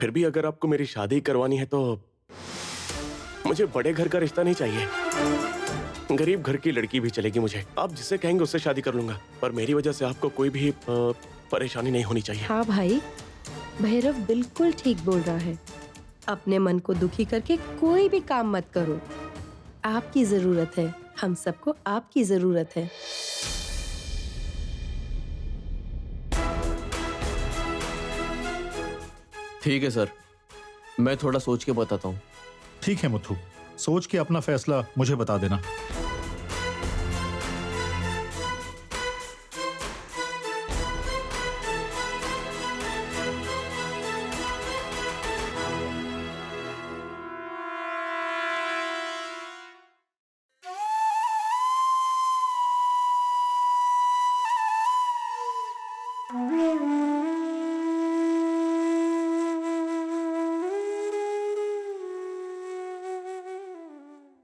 फिर भी अगर आपको मेरी शादी करवानी है तो मुझे बड़े घर का रिश्ता नहीं चाहिए। गरीब घर की लड़की भी चलेगी मुझे। आप जिसे कहेंगे उससे शादी कर लूंगा, पर मेरी वजह से आपको कोई भी परेशानी नहीं होनी चाहिए। हाँ भाई, भैरव बिल्कुल ठीक बोल रहा है। अपने मन को दुखी करके कोई भी काम मत करो। आपकी जरूरत है, हम सबको आपकी जरूरत है। ठीक है सर, मैं थोड़ा सोच के बताता हूँ। ठीक है मुथु, सोच के अपना फैसला मुझे बता देना।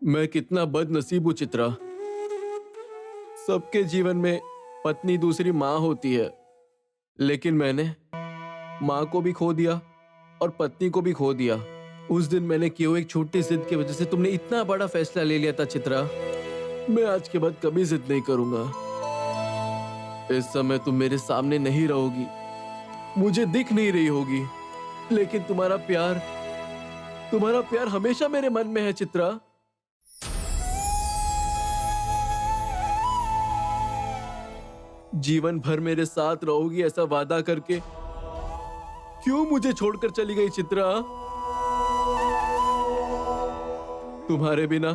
मैं कितना बदनसीब हूँ चित्रा। सबके जीवन में पत्नी दूसरी माँ होती है, लेकिन मैंने माँ को भी खो दिया और पत्नी को भी खो दिया। उस दिन मैंने किए हुए एक छोटी जिद की वजह से तुमने इतना बड़ा फैसला ले लिया था चित्रा। मैं आज के बाद कभी जिद नहीं करूंगा। इस समय तुम मेरे सामने नहीं रहोगी, मुझे दिख नहीं रही होगी, लेकिन तुम्हारा प्यार हमेशा मेरे मन में है चित्रा। जीवन भर मेरे साथ रहोगी ऐसा वादा करके क्यों मुझे छोड़कर चली गई चित्रा? तुम्हारे बिना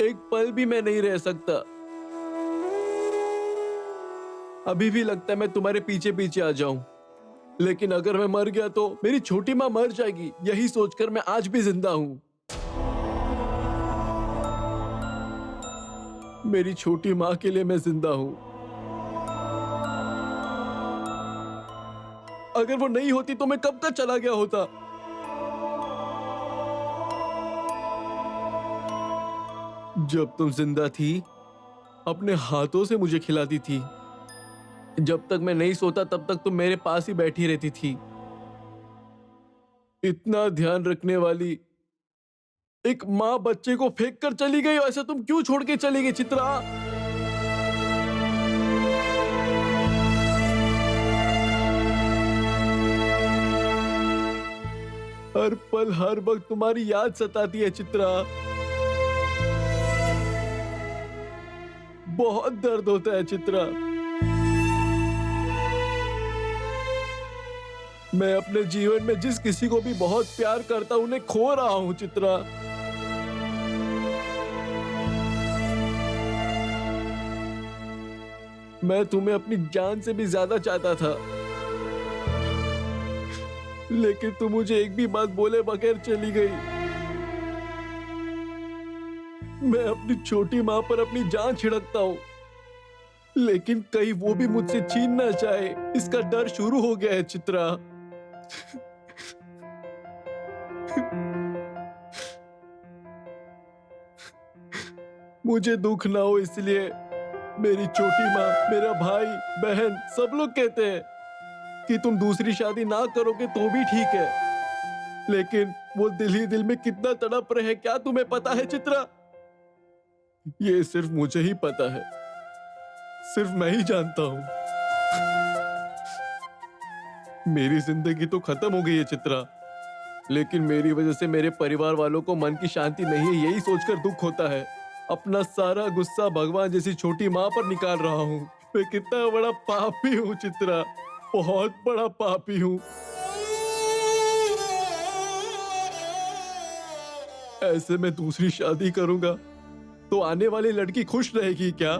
एक पल भी मैं नहीं रह सकता। अभी भी लगता है मैं तुम्हारे पीछे पीछे आ जाऊं, लेकिन अगर मैं मर गया तो मेरी छोटी माँ मर जाएगी। यही सोचकर मैं आज भी जिंदा हूं। मेरी छोटी माँ के लिए मैं जिंदा हूं। अगर वो नहीं होती तो मैं कब का चला गया होता। जब तुम जिंदा थी, अपने हाथों से मुझे खिलाती थी। जब तक मैं नहीं सोता तब तक तुम मेरे पास ही बैठी रहती थी। इतना ध्यान रखने वाली एक माँ बच्चे को फेंक कर चली गई, ऐसा तुम क्यों छोड़ के चली गई चित्रा? हर पल हर वक्त तुम्हारी याद सताती है चित्रा। बहुत दर्द होता है चित्रा। मैं अपने जीवन में जिस किसी को भी बहुत प्यार करता हूं उन्हें खो रहा हूं चित्रा। मैं तुम्हें अपनी जान से भी ज्यादा चाहता था, लेकिन तुम मुझे एक भी बात बोले बगैर चली गई। मैं अपनी छोटी माँ पर अपनी जान छिड़कता हूँ, लेकिन कहीं वो भी मुझसे छीन ना चाहे, इसका डर शुरू हो गया है चित्रा। मुझे दुख ना हो इसलिए मेरी छोटी माँ, मेरा भाई बहन सब लोग कहते हैं कि तुम दूसरी शादी ना करोगे तो भी ठीक है, लेकिन वो दिल ही दिल में कितना तड़प रहे हैं क्या तुम्हें पता है चित्रा? ये सिर्फ मुझे ही पता है, सिर्फ मैं ही जानता हूं। मेरी जिंदगी तो खत्म हो गई है चित्रा, लेकिन मेरी वजह से मेरे परिवार वालों को मन की शांति नहीं है, यही सोचकर दुख होता है। अपना सारा गुस्सा भगवान जैसी छोटी माँ पर निकाल रहा हूँ। मैं कितना बड़ा पापी हूँ चित्रा, बहुत बड़ा पापी हूँ। ऐसे में दूसरी शादी करूंगा तो आने वाली लड़की खुश रहेगी क्या?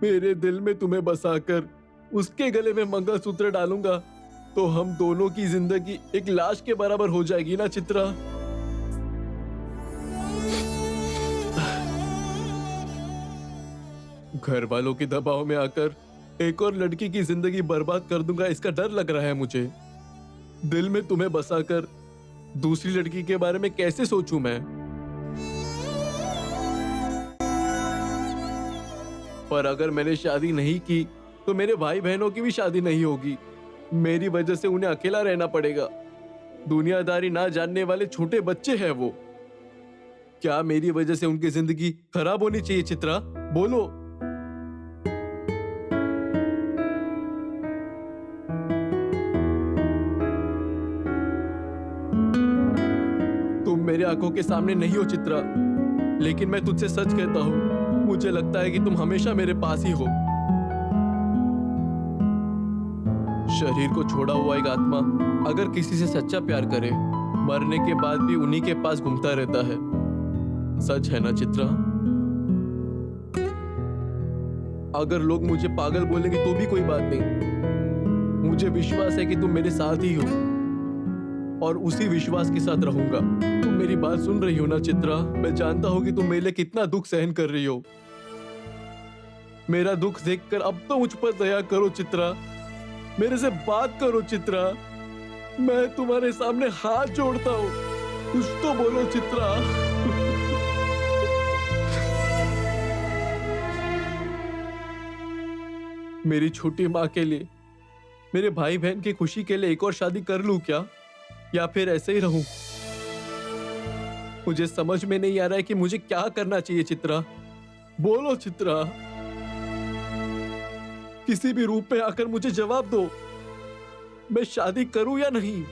मेरे दिल में तुम्हें बसाकर उसके गले में मंगलसूत्र डालूंगा तो हम दोनों की जिंदगी एक लाश के बराबर हो जाएगी ना चित्रा? घर वालों के दबाव में आकर एक और लड़की की जिंदगी बर्बाद कर दूंगा, इसका डर लग रहा है मुझे। दिल में तुम्हें बसाकर दूसरी लड़की के बारे में कैसे सोचूं मैं? पर अगर मैंने शादी नहीं की तो मेरे भाई बहनों की भी शादी नहीं होगी। मेरी वजह से उन्हें अकेला रहना पड़ेगा। दुनियादारी ना जानने वाले छोटे बच्चे हैं वो। क्या मेरी वजह से उनकी जिंदगी खराब होनी चाहिए चित्रा? बोलो। तुम मेरे आंखों के सामने नहीं हो चित्रा, लेकिन मैं तुझसे सच कहता हूं, मुझे लगता है कि तुम हमेशा मेरे पास ही हो। शरीर को छोड़ा हुआ एक आत्मा अगर किसी से सच्चा प्यार करे, मरने के बाद भी उन्हीं के पास घूमता रहता है। सच है ना चित्रा? अगर लोग मुझे पागल बोलेंगे तो भी कोई बात नहीं, मुझे विश्वास है कि तुम मेरे साथ ही हो और उसी विश्वास के साथ रहूंगा। तुम मेरी बात सुन रही हो ना चित्रा? मैं जानता हूं कि तुम मेरे लिए कितना दुख सहन कर रही हो। मेरा दुख देखकर अब तो मुझ पर दया करो चित्रा, मेरे से बात करो चित्रा। मैं तुम्हारे सामने हाथ जोड़ता हूं, कुछ तो बोलो चित्रा। मेरी छोटी माँ के लिए, मेरे भाई बहन की खुशी के लिए एक और शादी कर लूं क्या, या फिर ऐसे ही रहूं? मुझे समझ में नहीं आ रहा है कि मुझे क्या करना चाहिए चित्रा। बोलो चित्रा, किसी भी रूप में आकर मुझे जवाब दो। मैं शादी करूं या नहीं?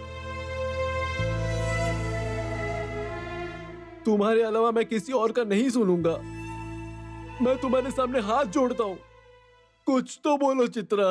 तुम्हारे अलावा मैं किसी और का नहीं सुनूंगा। मैं तुम्हारे सामने हाथ जोड़ता हूं, कुछ तो बोलो चित्रा।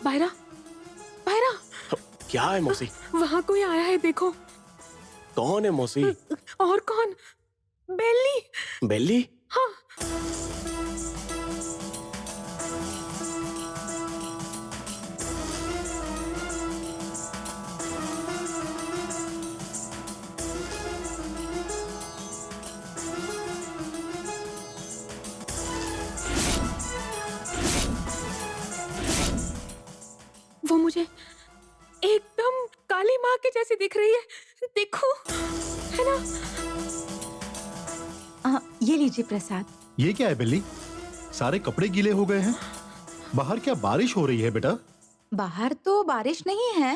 बायरा, बायरा, क्या है मौसी? वहाँ कोई आया है देखो। कौन है मौसी? और कौन? बेली। बेली? हाँ। वो मुझे एकदम काली माँ के जैसी दिख रही है, देखो, है ना? ये लीजिए प्रसाद। ये क्या है बिल्ली? सारे कपड़े गीले हो गए हैं। बाहर क्या बारिश हो रही है बेटा? बाहर तो बारिश नहीं है।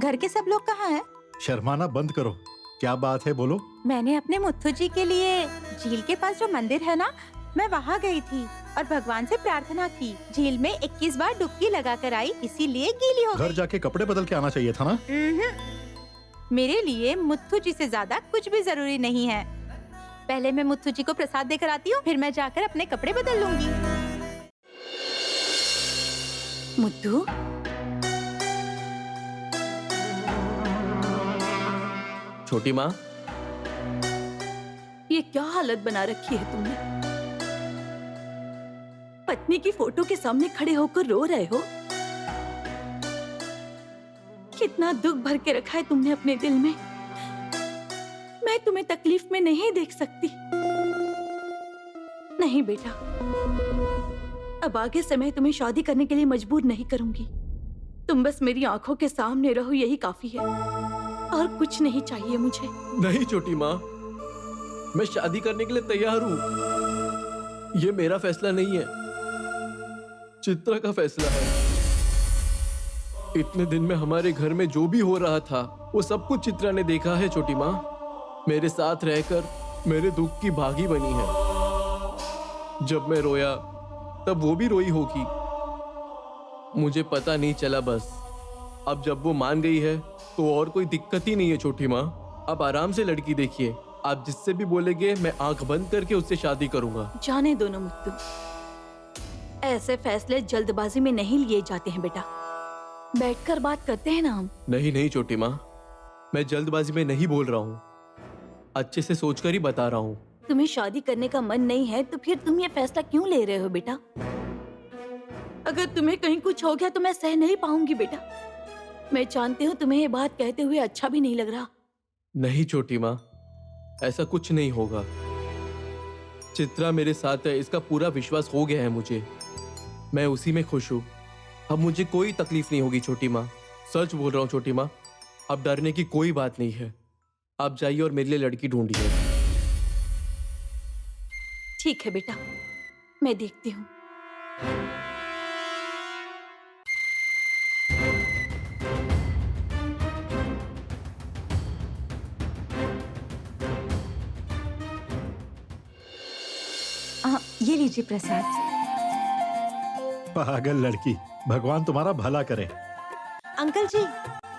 घर के सब लोग कहाँ हैं? शर्माना बंद करो। क्या बात है, बोलो। मैंने अपने मुत्थु जी के लिए झील के पास जो मंदिर है ना, मैं वहाँ गई थी और भगवान से प्रार्थना की। झील में 21 बार डुबकी लगा कर आई, इसीलिए गीली हो घर गई। जाके कपड़े बदल के आना चाहिए था ना। मेरे लिए मुत्थु जी से ज्यादा कुछ भी जरूरी नहीं है। पहले मैं मुत्थु जी को प्रसाद देकर आती हूँ, फिर मैं जाकर अपने कपड़े बदल लूंगी। मुत्थु, छोटी माँ, ये क्या हालत बना रखी है तुमने? पत्नी की फोटो के सामने खड़े होकर रो रहे हो। कितना दुख भर के रखा है तुमने अपने दिल में। मैं तुम्हें तकलीफ में नहीं देख सकती। नहीं बेटा, अब आगे से मैं तुम्हें शादी करने के लिए मजबूर नहीं करूंगी। तुम बस मेरी आंखों के सामने रहो, यही काफी है, और कुछ नहीं चाहिए मुझे। नहीं छोटी माँ, मैं शादी करने के लिए तैयार हूँ। ये मेरा फैसला नहीं है, चित्रा का फैसला है। इतने दिन में हमारे घर में जो भी हो रहा था, वो सब कुछ चित्रा ने देखा है। छोटी माँ मेरे साथ रहकर मेरे दुख की भागी बनी है। जब मैं रोया तब वो भी रोई होगी, मुझे पता नहीं चला। बस अब जब वो मान गई है तो और कोई दिक्कत ही नहीं है छोटी माँ। आप आराम से लड़की देखिए। आप जिससे भी बोलेंगे मैं आंख बंद करके उससे शादी करूंगा। जाने दो ना मुत्तू, ऐसे फैसले जल्दबाजी में नहीं लिए जाते हैं बेटा। बैठकर बात करते हैं ना हम। नहीं नहीं छोटी माँ, मैं जल्दबाजी में नहीं बोल रहा हूँ, अच्छे से सोचकर ही बता रहा हूँ। तुम्हें शादी करने का मन नहीं है तो फिर तुम ये फैसला क्यों ले रहे हो बेटा? अगर तुम्हें कहीं कुछ हो गया तो मैं सह नहीं पाऊंगी बेटा। मैं जानती हूँ तुम्हें ये बात कहते हुए अच्छा भी नहीं लग रहा। नहीं छोटी माँ, ऐसा कुछ नहीं होगा। चित्रा मेरे साथ है, इसका पूरा विश्वास हो गया है मुझे। मैं उसी में खुश हूँ। अब मुझे कोई तकलीफ नहीं होगी छोटी माँ, सच बोल रहा हूँ छोटी माँ। अब डरने की कोई बात नहीं है। आप जाइए और मेरे लिए लड़की ढूंढिए। ठीक है बेटा, मैं देखती हूँ। ये लीजिए प्रसाद। पागल लड़की, भगवान तुम्हारा भला करे। अंकल जी,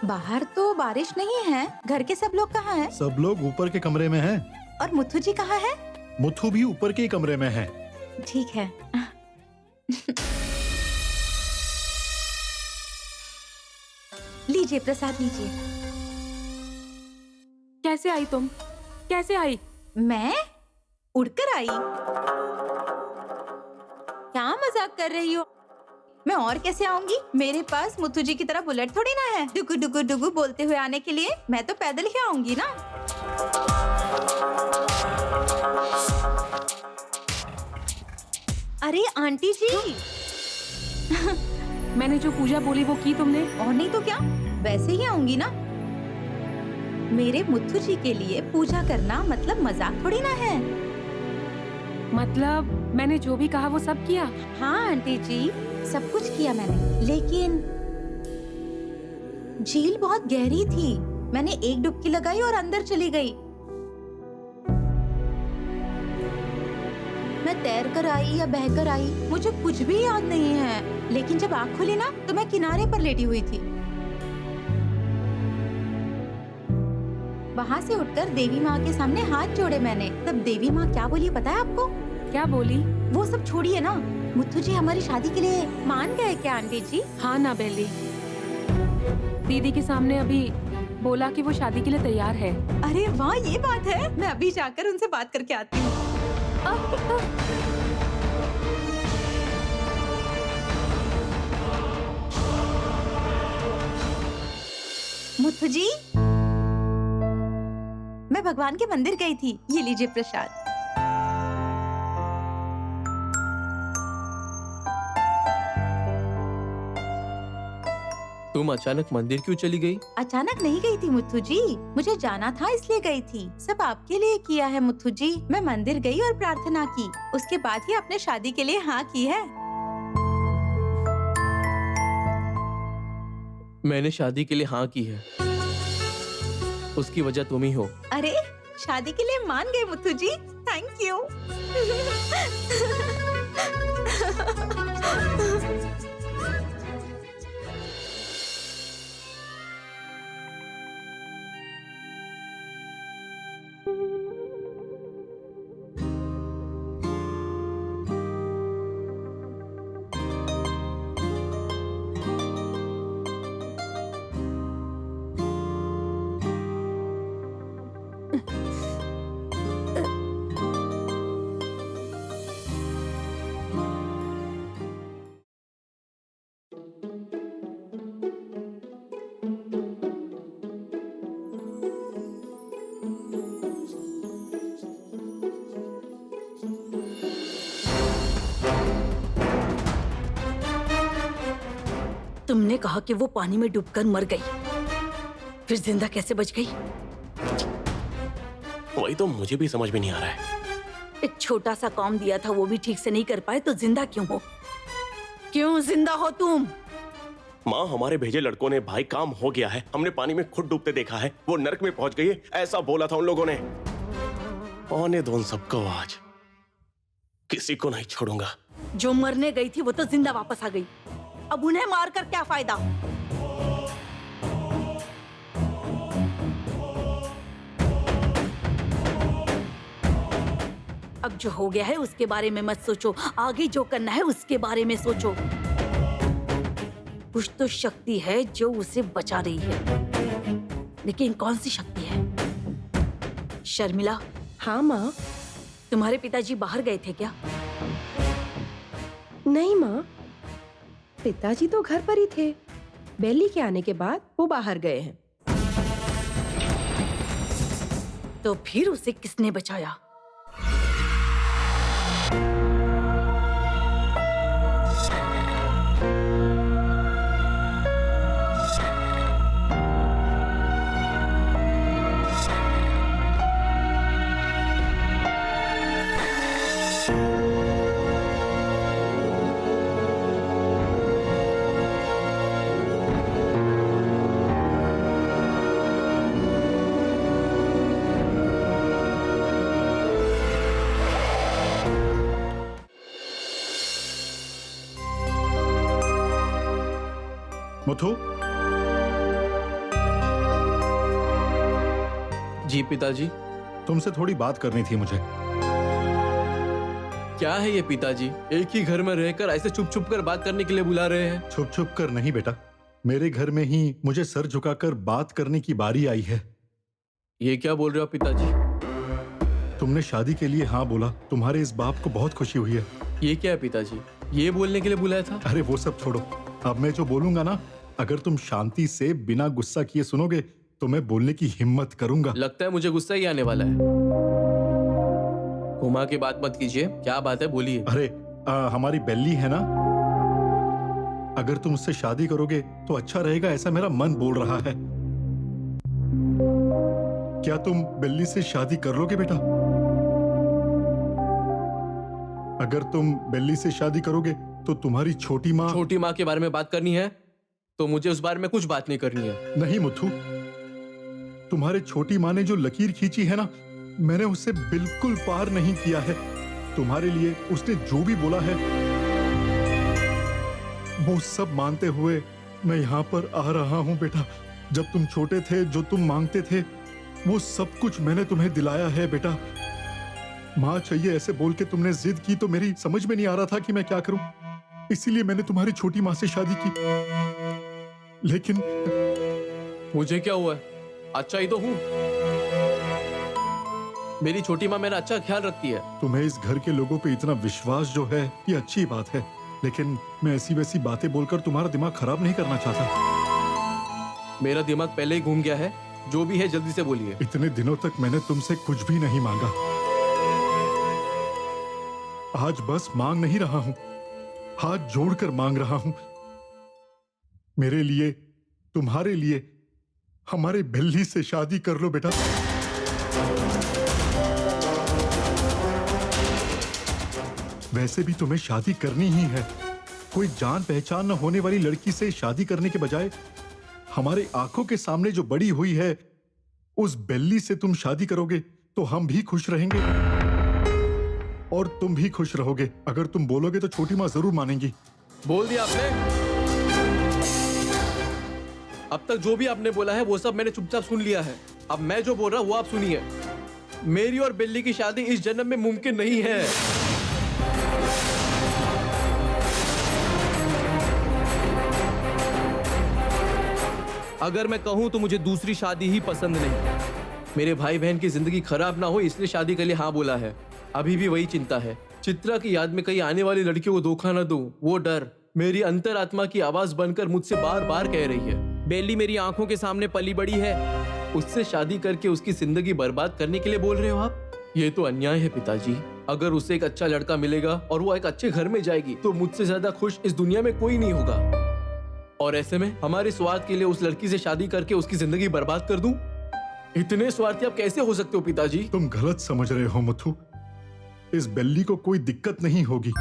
बाहर तो बारिश नहीं है, घर के सब लोग कहाँ हैं? सब लोग ऊपर के कमरे में हैं। और मुथु जी कहाँ है? मुथु भी ऊपर के ही कमरे में है। ठीक है। लीजिए प्रसाद लीजिए। कैसे आई तुम? कैसे आई? मैं उड़कर आई। क्या मजाक कर रही हो? मैं और कैसे आऊंगी? मेरे पास मुथु जी की तरह बुलेट थोड़ी ना है डुगु डुगु डुगु बोलते हुए आने के लिए। मैं तो पैदल ही आऊंगी ना। अरे आंटी जी। मैंने जो पूजा बोली वो की तुमने? और नहीं तो क्या, वैसे ही आऊंगी ना। मेरे मुथु जी के लिए पूजा करना मतलब मजाक थोड़ी ना है। मतलब मैंने जो भी कहा वो सब किया? हाँ आंटी जी, सब कुछ किया मैंने, लेकिन झील बहुत गहरी थी। मैंने एक डुबकी लगाई और अंदर चली गई। मैं तैर कर आई या बहकर आई मुझे कुछ भी याद नहीं है, लेकिन जब आँख खुली ना तो मैं किनारे पर लेटी हुई थी। वहाँ से उठकर देवी माँ के सामने हाथ जोड़े मैंने। तब देवी माँ क्या बोली पता है आपको? क्या बोली? वो सब छोड़िए ना, मुथु जी हमारी शादी के लिए मान गए क्या आंटी जी? हाँ ना बेली, दीदी के सामने अभी बोला कि वो शादी के लिए तैयार है। अरे वाह, ये बात है। मैं अभी जाकर उनसे बात करके आती हूँ। मुथु जी, मैं भगवान के मंदिर गई थी। ये लीजिए प्रसाद। तुम अचानक मंदिर क्यों चली गई? अचानक नहीं गई थी मुथु जी, मुझे जाना था इसलिए गई थी। सब आपके लिए किया है मुथु जी। मैं मंदिर गई और प्रार्थना की, उसके बाद ही आपने शादी के लिए हाँ की है। मैंने शादी के लिए हाँ की है, उसकी वजह तुम ही हो। अरे शादी के लिए मान गए मुथु जी, थैंक यू। तुमने कहा कि वो पानी में डूबकर मर गई, फिर जिंदा कैसे बच गई? वही तो मुझे भी समझ में नहीं आ रहा है। एक छोटा सा काम दिया था वो भी ठीक से नहीं कर पाए तो जिंदा क्यों हो? क्यों जिंदा हो तुम? माँ, हमारे भेजे लड़कों ने भाई काम हो गया है, हमने पानी में खुद डूबते देखा है, वो नर्क में पहुंच गई है, ऐसा बोला था उन लोगों ने। आने दो उन सबको, आज किसी को नहीं छोड़ूंगा। जो मरने गई थी वो तो जिंदा वापस आ गई, अब उन्हें मारकर क्या फायदा? अब जो हो गया है उसके बारे में मत सोचो, आगे जो करना है उसके बारे में सोचो। कुछ तो शक्ति है जो उसे बचा रही है, लेकिन कौन सी शक्ति है? शर्मिला, हाँ माँ। तुम्हारे पिताजी बाहर गए थे क्या? नहीं माँ, पिताजी तो घर पर ही थे। बेली के आने के बाद वो बाहर गए हैं। तो फिर उसे किसने बचाया? मुथु, जी पिताजी। तुमसे थोड़ी बात करनी थी मुझे। क्या है ये पिताजी, एक ही घर में रहकर ऐसे छुप छुप कर बात करने के लिए बुला रहे हैं? छुप छुप कर नहीं बेटा, मेरे घर में ही मुझे सर झुकाकर बात करने की बारी आई है। ये क्या बोल रहे हो पिताजी? तुमने शादी के लिए हाँ बोला, तुम्हारे इस बाप को बहुत खुशी हुई है। ये क्या है पिताजी, ये बोलने के लिए बुलाया था? अरे वो सब छोड़ो, अब मैं जो बोलूंगा ना, अगर तुम शांति से बिना गुस्सा किए सुनोगे तो मैं बोलने की हिम्मत करूंगा। लगता है मुझे गुस्सा ही आने वाला है। घुमा के बात मत कीजिए, क्या बात है बोलिए। अरे हमारी बेली है ना, अगर तुम उससे शादी करोगे तो अच्छा रहेगा, ऐसा मेरा मन बोल रहा है। क्या तुम बेली से शादी कर लोगे बेटा? अगर तुम बेली से शादी करोगे तो तुम्हारी छोटी माँ के बारे में बात करनी है तो मुझे उस बारे में कुछ बात नहीं करनी है। नहीं मुथु, तुम्हारे छोटी माँ ने जो लकीर खींची है ना, मैंने उससे बिल्कुल पार नहीं किया है। तुम्हारे लिए उसने जो भी बोला है वो सब मानते हुए मैं यहाँ पर आ रहा हूँ बेटा। जब तुम छोटे थे, जो तुम मांगते थे वो सब कुछ मैंने तुम्हें दिलाया है बेटा। माँ चाहिए ऐसे बोल के तुमने जिद की तो मेरी समझ में नहीं आ रहा था कि मैं क्या करूं, इसीलिए मैंने तुम्हारी छोटी माँ से शादी की। लेकिन मुझे क्या हुआ है, अच्छा ही तो हूँ। मेरी छोटी माँ मेरा अच्छा ख्याल रखती है। तुम्हें इस घर के लोगों पे इतना विश्वास जो है ये अच्छी बात है, लेकिन मैं ऐसी वैसी बातें बोलकर तुम्हारा दिमाग खराब नहीं करना चाहता। मेरा दिमाग पहले ही घूम गया है, जो भी है जल्दी से बोलिए। इतने दिनों तक मैंने तुमसे कुछ भी नहीं मांगा, आज बस मांग नहीं रहा हूं, हाथ जोड़कर मांग रहा हूं। मेरे लिए, तुम्हारे लिए, हमारे बेली से शादी कर लो बेटा। वैसे भी तुम्हें शादी करनी ही है। कोई जान पहचान न होने वाली लड़की से शादी करने के बजाय हमारे आंखों के सामने जो बड़ी हुई है उस बेली से तुम शादी करोगे तो हम भी खुश रहेंगे और तुम भी खुश रहोगे। अगर तुम बोलोगे तो छोटी माँ जरूर मानेंगी। बोल दिया आपने। अब तक जो भी आपने बोला है वो सब मैंने चुपचाप सुन लिया है। अब मैं जो बोल रहा हूं वो आप सुनिए। मेरी और बिल्ली की शादी इस जन्म में मुमकिन नहीं है। अगर मैं कहूं तो मुझे दूसरी शादी ही पसंद नहीं। मेरे भाई बहन की जिंदगी खराब ना हो इसलिए शादी के लिए हाँ बोला है। अभी भी वही चिंता है, चित्रा की याद में कहीं आने वाली लड़कियों को धोखा न दूं, वो डर मेरी अंतरात्मा की आवाज बनकर मुझसे बार बार कह रही है। बेली मेरी आंखों के सामने पली बड़ी है, उससे शादी करके उसकी जिंदगी बर्बाद करने के लिए बोल रहे हो आप? ये तो अन्याय है पिताजी। अगर उसे एक अच्छा लड़का मिलेगा और वो एक अच्छे घर में जाएगी तो मुझसे ज्यादा खुश इस दुनिया में कोई नहीं होगा। और ऐसे में हमारे स्वार्थ के लिए उस लड़की से शादी करके उसकी जिंदगी बर्बाद कर दूं? इतने स्वार्थी आप कैसे हो सकते हो पिताजी? तुम गलत समझ रहे हो मुथु। इस बेली को कोई दिक्कत नहीं होगी।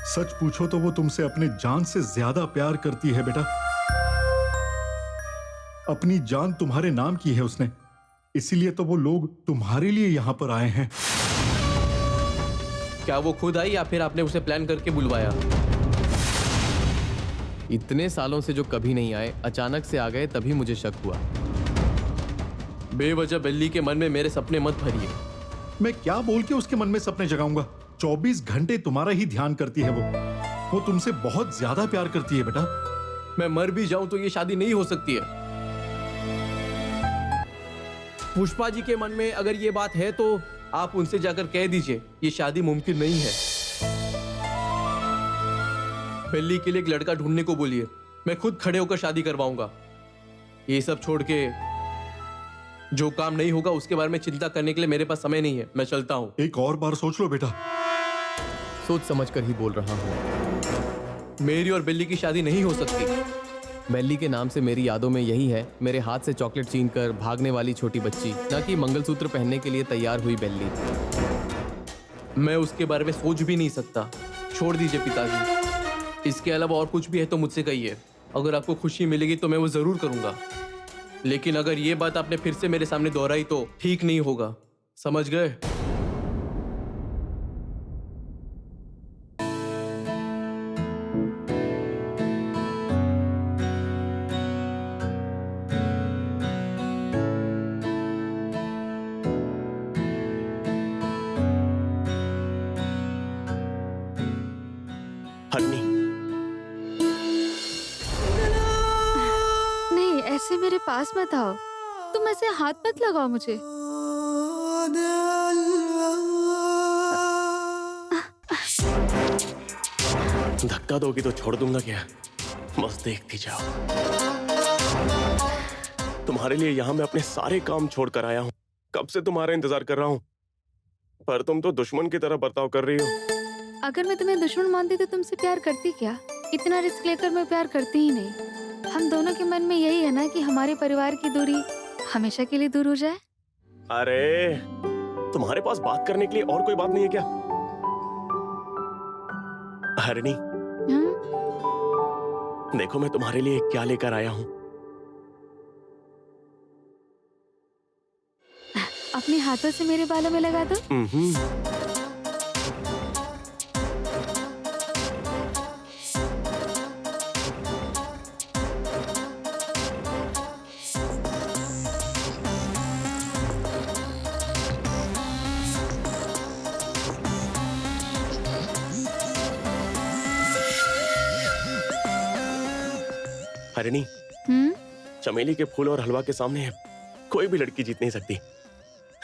सच पूछो तो वो तुमसे अपने जान से ज्यादा प्यार करती है बेटा। अपनी जान तुम्हारे नाम की है उसने, इसीलिए तो वो लोग तुम्हारे लिए यहाँ पर आए हैं। क्या वो खुद आई या फिर आपने उसे प्लान करके बुलवाया? इतने सालों से जो कभी नहीं आए अचानक से आ गए, तभी मुझे शक हुआ। बेवजह बिल्ली के मन में मेरे सपने मत भरिए। मैं क्या बोल के उसके मन में सपने जगाऊंगा? 24 घंटे तुम्हारा ही ध्यान करती है वो तुमसे बहुत ज्यादा प्यार करती है बेटा। मैं मर भी जाऊं तो ये शादी नहीं हो सकती है। पुष्पा जी के मन में अगर ये बात है तो आप उनसे जाकर कह दीजिए ये शादी मुमकिन नहीं है। बेल्ली के लिए एक लड़का ढूंढने को बोलिए, मैं खुद खड़े होकर शादी करवाऊंगा। ये सब छोड़ के जो काम नहीं होगा उसके बारे में चिंता करने के लिए मेरे पास समय नहीं है। मैं चलता हूं। एक और बार सोच लो बेटा। सोच समझ कर ही बोल रहा हूं। मेरी और बेल्ली की शादी नहीं हो सकती। बेल्ली के नाम से मेरी यादों में यही है, मेरे हाथ से चॉकलेट छीन कर भागने वाली छोटी बच्ची, ना कि मंगलसूत्र पहनने के लिए तैयार हुई बेल्ली। मैं उसके बारे में सोच भी नहीं सकता। छोड़ दीजिए पिताजी। इसके अलावा और कुछ भी है तो मुझसे कहिए। अगर आपको खुशी मिलेगी तो मैं वो जरूर करूंगा, लेकिन अगर ये बात आपने फिर से मेरे सामने दोहराई तो ठीक नहीं होगा। समझ गए? हरनी, नहीं, ऐसे मेरे पास मत आओ। तुम ऐसे हाथ मत लगाओ मुझे। धक्का दोगी तो छोड़ दूंगा क्या? बस देखती जाओ। तुम्हारे लिए यहाँ मैं अपने सारे काम छोड़ कर आया हूँ। कब से तुम्हारा इंतजार कर रहा हूँ, पर तुम तो दुश्मन की तरह बर्ताव कर रही हो। अगर मैं तुम्हें दुश्मन मानती तो तुमसे प्यार करती क्या? इतना रिस्क लेकर मैं प्यार करती ही नहीं। हम दोनों के मन में यही है ना कि हमारे परिवार की दूरी हमेशा के लिए दूर हो जाए। अरे तुम्हारे पास बात करने के लिए और कोई बात नहीं है क्या? हरणी, देखो मैं तुम्हारे लिए क्या लेकर आया हूँ। अपने हाथों से मेरे बालों में लगा दो। हरणी, चमेली के फूल और हलवा के सामने कोई भी लड़की जीत नहीं सकती,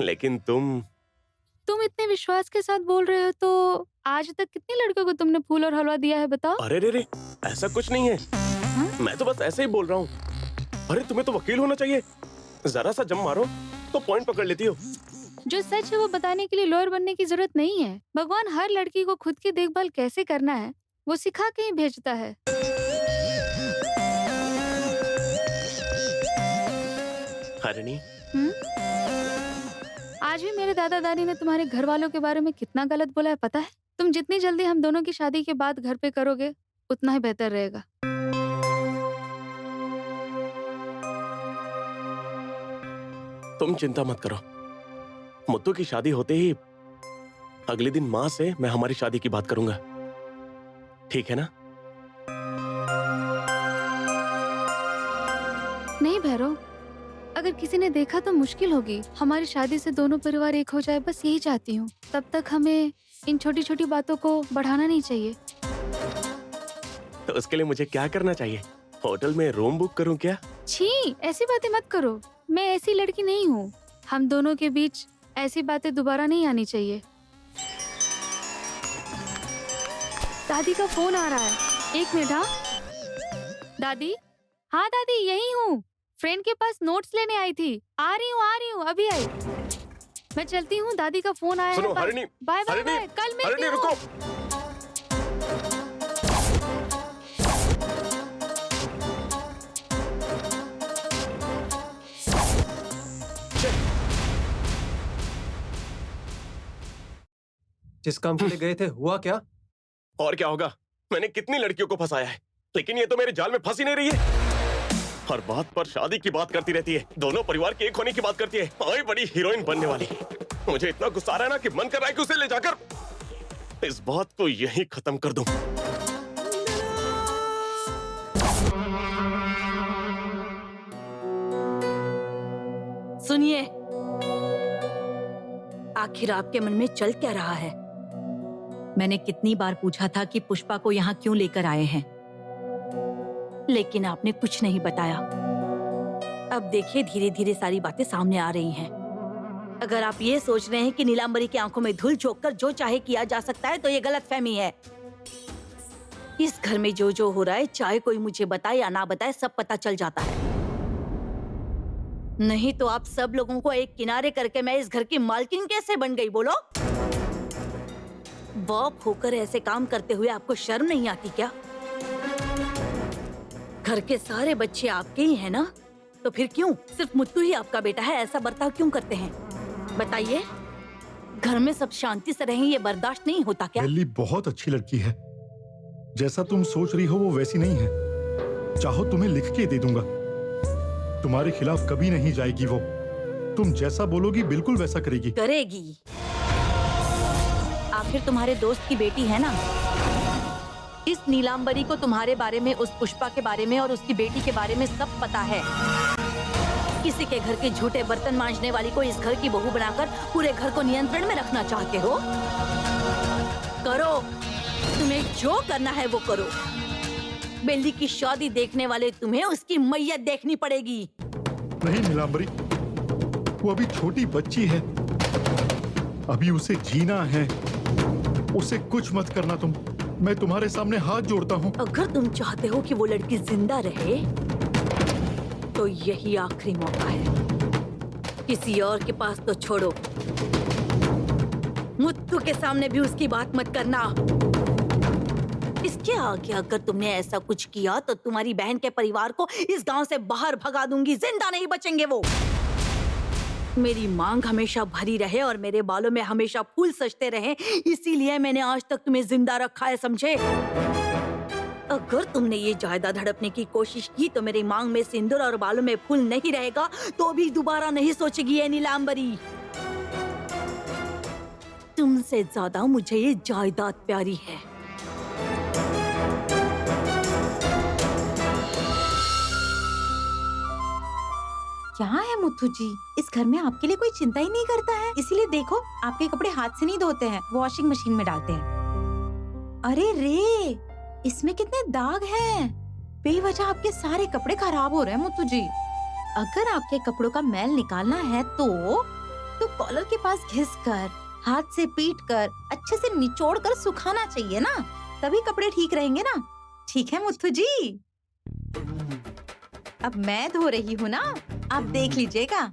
लेकिन तुम इतने विश्वास के साथ बोल रहे हो तो आज तक कितनी लड़कियों को तुमने फूल और हलवा दिया है बताओ? अरे रे रे, ऐसा कुछ नहीं है। मैं तो बस ऐसे ही बोल रहा हूँ। अरे तुम्हें तो वकील होना चाहिए। जरा सा जम मारो तो पॉइंट पकड़ लेती हो। जो सच है वो बताने के लिए लॉयर बनने की जरूरत नहीं है। भगवान हर लड़की को खुद की देखभाल कैसे करना है वो सिखा के ही भेजता है। हरणी, आज भी मेरे दादा दादी ने तुम्हारे घर वालों के बारे में कितना गलत बोला है पता है? तुम जितनी जल्दी हम दोनों की शादी के बाद घर पे करोगे उतना ही बेहतर रहेगा। तुम चिंता मत करो। मुत्तू की शादी होते ही अगले दिन माँ से मैं हमारी शादी की बात करूंगा, ठीक है ना? नहीं भैरव, अगर किसी ने देखा तो मुश्किल होगी। हमारी शादी से दोनों परिवार एक हो जाए, बस यही चाहती हूँ। तब तक हमें इन छोटी छोटी बातों को बढ़ाना नहीं चाहिए। तो उसके लिए मुझे क्या करना चाहिए? होटल में रूम बुक करूं क्या? छी, ऐसी बातें मत करो। मैं ऐसी लड़की नहीं हूँ। हम दोनों के बीच ऐसी बातें दोबारा नहीं आनी चाहिए। दादी का फोन आ रहा है, 1 मिनट। हाँ दादी, हाँ दादी यही हूँ। फ्रेंड के पास नोट्स लेने आई थी। आ रही हूँ, अभी आई। मैं चलती हूँ, दादी का फोन आया सुनो है। हरणी, बाय बाय बाय, कल मिलती हूँ। रुको। जिस काम के लिए गए थे हुआ क्या? और क्या होगा? मैंने कितनी लड़कियों को फंसाया है, लेकिन ये तो मेरे जाल में फंस ही नहीं रही है। हर बात पर शादी की बात करती रहती है, दोनों परिवार के एक होने की बात करती है। आई बड़ी हीरोइन बनने वाली। मुझे इतना गुस्सा आ रहा है ना कि मन कर रहा है कि उसे ले जाकर इस बात को यहीं खत्म कर दूं। सुनिए, आखिर आपके मन में चल क्या रहा है? मैंने कितनी बार पूछा था कि पुष्पा को यहाँ क्यों लेकर आए हैं, लेकिन आपने कुछ नहीं बताया। अब देखिए धीरे धीरे सारी बातें सामने आ रही हैं। अगर आप ये सोच रहे हैं कि नीलांबरी की आंखों में धूल झोंक कर जो चाहे किया जा सकता है तो ये गलतफहमी है। इस घर में जो जो हो रहा है, चाहे कोई मुझे बताए या ना बताए, सब पता चल जाता है। नहीं तो आप सब लोगों को एक किनारे करके मैं इस घर की मालकिन कैसे बन गई, बोलो? बाप होकर ऐसे काम करते हुए आपको शर्म नहीं आती क्या? घर के सारे बच्चे आपके ही हैं ना, तो फिर क्यों सिर्फ मुत्तू ही आपका बेटा है, ऐसा बर्ताव क्यों करते हैं? बताइए, घर में सब शांति से रहें, ये बर्दाश्त नहीं होता क्या? बेली बहुत अच्छी लड़की है, जैसा तुम सोच रही हो वो वैसी नहीं है। चाहो तुम्हें लिख के दे दूंगा, तुम्हारे खिलाफ कभी नहीं जाएगी वो। तुम जैसा बोलोगी बिल्कुल वैसा करेगी। करेगी। आखिर तुम्हारे दोस्त की बेटी है ना। इस नीलांबरी को तुम्हारे बारे में, उस पुष्पा के बारे में और उसकी बेटी के बारे में सब पता है। किसी के घर के झूठे बर्तन मांजने वाली को इस घर की बहू बनाकर पूरे घर को नियंत्रण में रखना चाहते हो? करो, तुम्हें जो करना है वो करो। बेली की शादी देखने वाले तुम्हें उसकी मैयत देखनी पड़ेगी। नहीं नीलांबरी, वो अभी छोटी बच्ची है, अभी उसे जीना है। उसे कुछ मत करना तुम, मैं तुम्हारे सामने हाथ जोड़ता हूँ। अगर तुम चाहते हो कि वो लड़की जिंदा रहे तो यही आखिरी मौका है। किसी और के पास तो छोड़ो, मुत्तू के सामने भी उसकी बात मत करना। इसके आगे अगर तुमने ऐसा कुछ किया तो तुम्हारी बहन के परिवार को इस गांव से बाहर भगा दूंगी, जिंदा नहीं बचेंगे वो। मेरी मांग हमेशा भरी रहे और मेरे बालों में हमेशा फूल सजते रहे, इसीलिए मैंने आज तक तुम्हें जिंदा रखा है, समझे? अगर तुमने ये जायदाद हड़पने की कोशिश की तो मेरी मांग में सिंदूर और बालों में फूल नहीं रहेगा तो भी दोबारा नहीं सोचेगी ये नीलांबरी। तुमसे ज्यादा मुझे ये जायदाद प्यारी है। क्या है मुत्थू जी, इस घर में आपके लिए कोई चिंता ही नहीं करता है, इसीलिए देखो आपके कपड़े हाथ से नहीं धोते हैं, वॉशिंग मशीन में डालते हैं। अरे रे, इसमें कितने दाग हैं। बेवजह आपके सारे कपड़े खराब हो रहे हैं मुत्थू जी। अगर आपके कपड़ों का मैल निकालना है तो कॉलर के पास घिसकर, हाथ से पीटकर, अच्छे से निचोड़ कर सुखाना चाहिए ना, तभी कपड़े ठीक रहेंगे ना। ठीक है मुत्थू जी, अब मैं धो रही हूँ ना, आप देख लीजिएगा।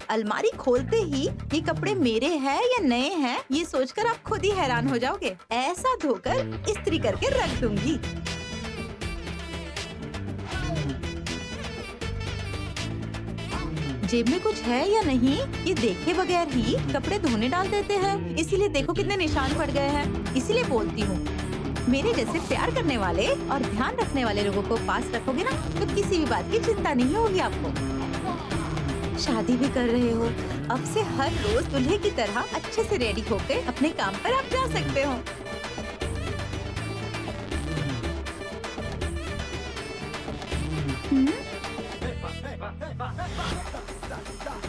अलमारी खोलते ही ये कपड़े मेरे हैं या नए हैं, ये सोचकर आप खुद ही हैरान हो जाओगे। ऐसा धोकर इस्त्री करके रख दूंगी। जेब में कुछ है या नहीं, ये देखे बगैर ही कपड़े धोने डाल देते हैं, इसीलिए देखो कितने निशान पड़ गए हैं। इसीलिए बोलती हूँ, मेरे जैसे प्यार करने वाले और ध्यान रखने वाले लोगों को पास रखोगे ना तो किसी भी बात की चिंता नहीं होगी आपको। शादी भी कर रहे हो, अब से हर रोज दूल्हे की तरह अच्छे से रेडी होकर अपने काम पर आप जा सकते हो।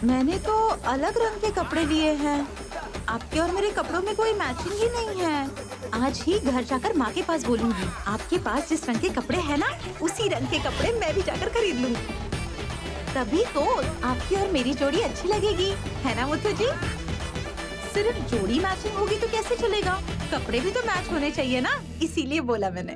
मैंने तो अलग रंग के कपड़े लिए हैं, आपके और मेरे कपड़ों में कोई मैचिंग ही नहीं है। आज ही घर जाकर माँ के पास बोलूंगी, आपके पास जिस रंग के कपड़े हैं ना, उसी रंग के कपड़े मैं भी जाकर खरीद लूंगी। तभी तो आपकी और मेरी जोड़ी अच्छी लगेगी, है ना मुत्थू जी? सिर्फ जोड़ी मैचिंग होगी तो कैसे चलेगा, कपड़े भी तो मैच होने चाहिए ना, इसीलिए बोला मैंने।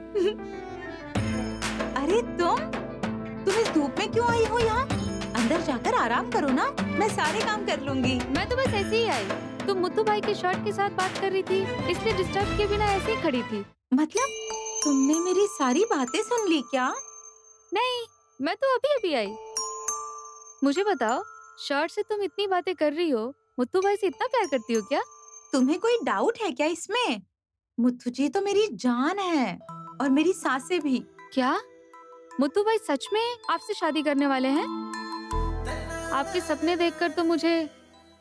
अरे तुम इस धूप में क्यों आई हो यहाँ? अंदर जाकर आराम करो ना, मैं सारे काम कर लूंगी। मैं तो बस ऐसे ही आई, तुम मुत्तू भाई के शर्ट के साथ बात कर रही थी, इसलिए डिस्टर्ब किए बिना ऐसे ही खड़ी थी। मतलब तुमने मेरी सारी बातें सुन ली क्या? नहीं, मैं तो अभी अभी आई। मुझे बताओ, शर्ट से तुम इतनी बातें कर रही हो, मुत्तू भाई से इतना प्यार करती हो क्या? तुम्हें कोई डाउट है क्या इसमें? मुत्थू जी तो मेरी जान है और मेरी सांसें भी। क्या मुत्तू भाई सच में आपसे शादी करने वाले हैं? आपके सपने देखकर तो मुझे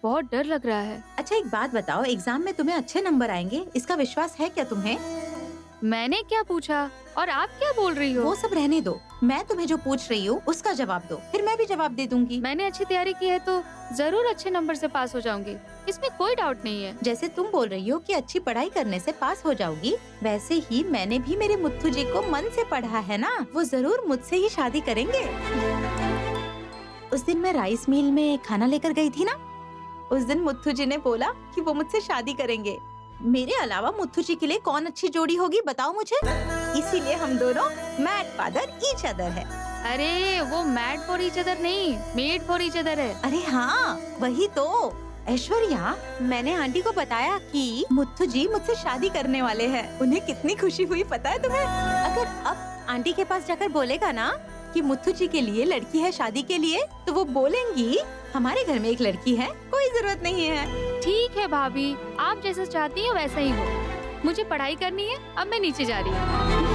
बहुत डर लग रहा है। अच्छा एक बात बताओ, एग्जाम में तुम्हें अच्छे नंबर आएंगे, इसका विश्वास है क्या तुम्हें? मैंने क्या पूछा और आप क्या बोल रही हो? वो सब रहने दो, मैं तुम्हें जो पूछ रही हूँ उसका जवाब दो, फिर मैं भी जवाब दे दूंगी। मैंने अच्छी तैयारी की है तो जरूर अच्छे नंबर से पास हो जाऊंगी। इसमें कोई डाउट नहीं है। जैसे तुम बोल रही हो कि अच्छी पढ़ाई करने से पास हो जाओगी, वैसे ही मैंने भी मेरे मुत्थू जी को मन से पढ़ा है ना, वो जरूर मुझसे ही शादी करेंगे। उस दिन मैं राइस मिल में खाना लेकर गई थी ना, उस दिन मुत्थू जी ने बोला कि वो मुझसे शादी करेंगे। मेरे अलावा मुत्थू जी के लिए कौन अच्छी जोड़ी होगी बताओ मुझे। इसीलिए हम दोनों मैड फादर ईच अदर है। अरे वो मैड फॉर ईच अदर नहीं, मेड फॉर ईच अदर है। अरे हाँ वही तो। ऐश्वर्या, मैंने आंटी को बताया कि मुत्थू जी मुझसे शादी करने वाले हैं। उन्हें कितनी खुशी हुई पता है तुम्हें? अगर अब आंटी के पास जाकर बोलेगा ना कि मुत्थू जी के लिए लड़की है शादी के लिए, तो वो बोलेंगी हमारे घर में एक लड़की है, कोई जरूरत नहीं है। ठीक है भाभी, आप जैसा चाहती हैं वैसा ही हो। मुझे पढ़ाई करनी है, अब मैं नीचे जा रही हूँ।